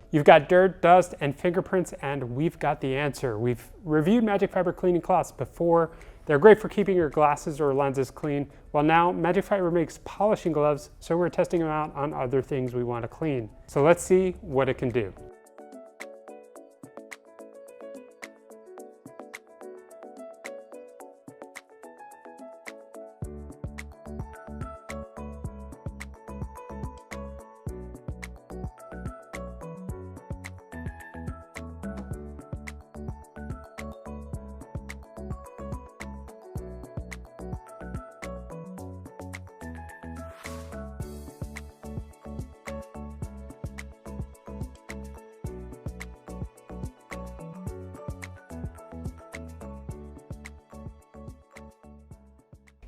You've got dirt, dust, and fingerprints, and we've got the answer. We've reviewed MagicFiber cleaning cloths before. They're great for keeping your glasses or lenses clean. Well, now MagicFiber makes polishing gloves, so we're testing them out on other things we want to clean. So let's see what it can do.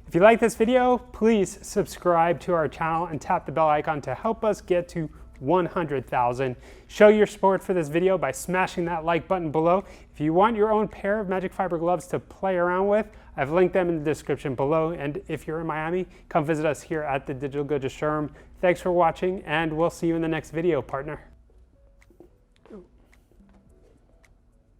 If you like this video, please subscribe to our channel and tap the bell icon to help us get to 100,000. Show your support for this video by smashing that like button below. If you want your own pair of MagicFiber gloves to play around with, I've linked them in the description below. And if you're in Miami, come visit us here at the Digital Goja showroom. Thanks for watching, and we'll see you in the next video, partner.